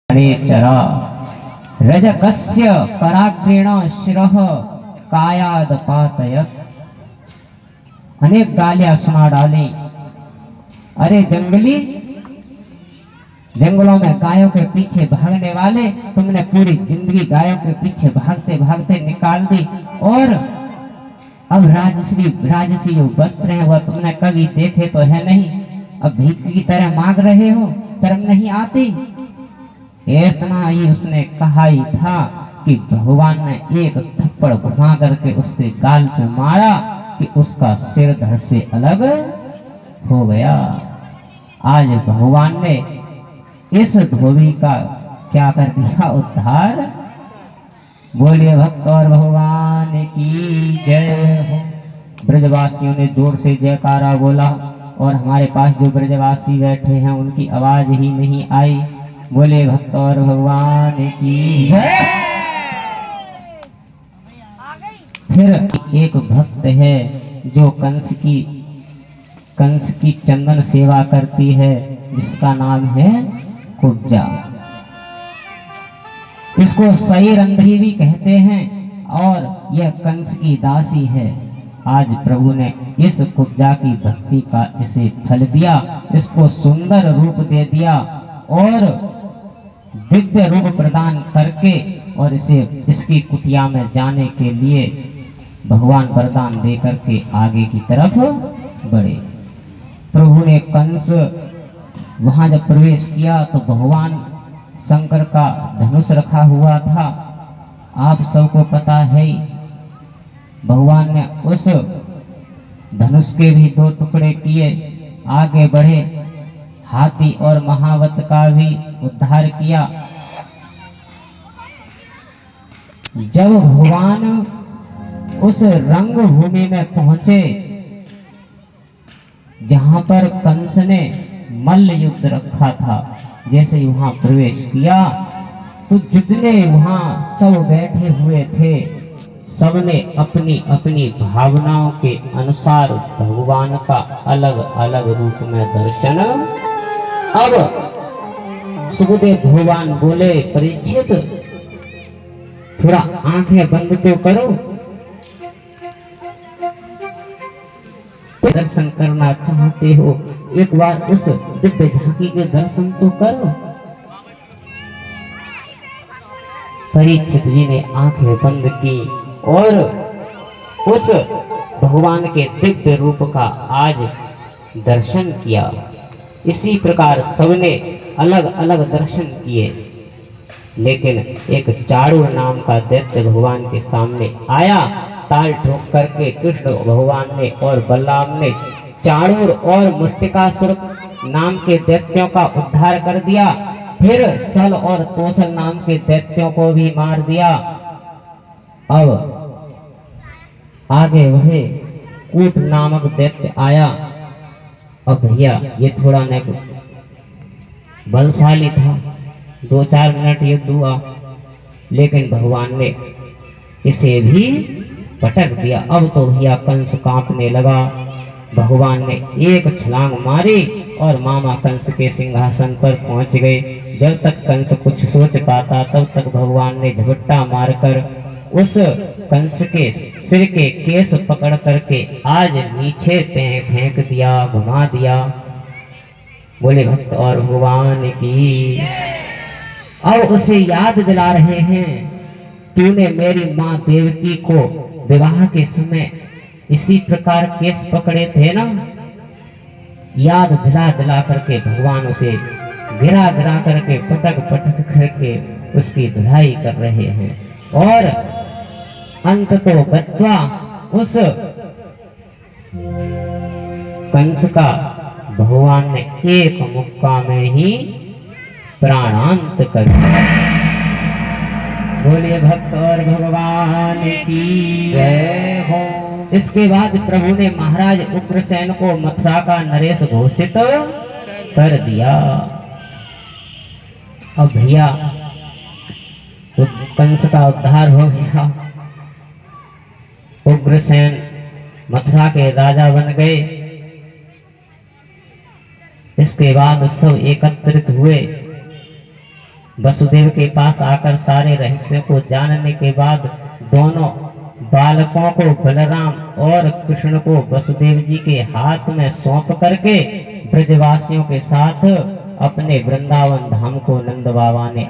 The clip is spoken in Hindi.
चरा रजकस्य कराग्रेण शिरः कायाद पातयत। अनेक गालियां सुना डाली। अरे जंगली, जंगलों में गायों के पीछे भागने वाले, तुमने पूरी जिंदगी गायों के पीछे भागते भागते निकाल दी, और अब राजसी जो वस्त्र हैं वह तुमने कभी देखे तो है नहीं, अब भीख की तरह मांग रहे हो, शर्म नहीं आती? इतना ही उसने कहा ही था कि भगवान ने एक थप्पड़ घुमा करके उसके गाल पे मारा कि उसका सिर धड़ से अलग हो गया। आज भगवान ने इस धोबी का क्या कर दिया, उद्धार। बोलिए भक्त और भगवान की जय हो। ब्रजवासियों ने जोर से जयकारा बोला और हमारे पास जो ब्रजवासी बैठे हैं उनकी आवाज ही नहीं आई। बोले भक्त और भगवान की जय। फिर एक भक्त है जो कंस की चंदन सेवा करती है, जिसका नाम है कुब्जा। इसको सही रंध्री भी कहते हैं और यह कंस की दासी है। आज प्रभु ने इस कुब्जा की भक्ति का इसे फल दिया, इसको सुंदर रूप दे दिया और दिव्य रूप प्रदान करके और इसे इसकी कुटिया में जाने के लिए भगवान वरदान दे करके आगे की तरफ बढ़े। प्रभु ने कंस वहां जब प्रवेश किया तो भगवान शंकर का धनुष रखा हुआ था। आप सबको पता है, भगवान ने उस धनुष के भी दो टुकड़े किए, आगे बढ़े, हाथी और महावत का भी उद्धार किया। जब भगवान उस रंग भूमि में पहुंचे जहां पर कंस ने मल्ल युद्ध रखा था, जैसे वहां प्रवेश किया तो जितने वहां सब बैठे हुए थे सबने अपनी अपनी भावनाओं के अनुसार भगवान का अलग अलग रूप में दर्शन। अब सुखदेव भगवान बोले, परीक्षित थोड़ा आंखें बंद तो करो, दर्शन करना चाहते हो, एक बार उस दिव्य झांकी के दर्शन तो करो। परीक्षित जी ने आंखें बंद की और उस भगवान के दिव्य रूप का आज दर्शन किया। इसी प्रकार सबने अलग अलग दर्शन किए, लेकिन एक चाणूर नाम का दैत्य भगवान के सामने आया। ताल ठोक करके कृष्ण भगवान ने और बलराम ने चाणूर और मुष्टिकासुर नाम के दैत्यों का उद्धार कर दिया। फिर सल और तोसल नाम के दैत्यों को भी मार दिया। अब आगे बढ़े, कूट नामक दैत्य आया। अब भैया ये थोड़ा न बलशाली था, 2-4 मिनट युद्ध हुआ, लेकिन भगवान ने इसे भी पटक दिया। अब तो भैया कंस कांपने लगा। भगवान ने एक छलांग मारी और मामा कंस के सिंहासन पर पहुंच गए। जब तक कंस कुछ सोच पाता तब तक भगवान ने झपट्टा मारकर उस कंस के सिर के केस पकड़ करके आज नीचे फेंक दिया, घुमा दिया। बोले भक्त और भगवान की। अब उसे याद दिला रहे हैं, तूने मेरी माँ देवकी को विवाह के समय इसी प्रकार केस पकड़े थे ना। याद दिला दिला करके भगवान उसे गिरा गिरा करके पटक पटक करके उसकी धुलाई कर रहे हैं और अंत तो बच्चा उस कंस का भगवान ने एक मुक्का में ही प्राणांत कर दिया। बोलिए भक्त और भगवान की जय हो। इसके बाद प्रभु ने महाराज उग्रसेन को मथुरा का नरेश घोषित कर दिया। अब भैया कंस का उद्धार हो गया, उग्रसेन मथुरा के राजा बन गए। इसके बाद सब एकत्रित हुए वसुदेव के पास आकर सारे रहस्य को जानने के बाद दोनों बालकों को बलराम और कृष्ण को वसुदेव जी के हाथ में सौंप करके ब्रजवासियों के साथ अपने वृंदावन धाम को नंद बाबा ने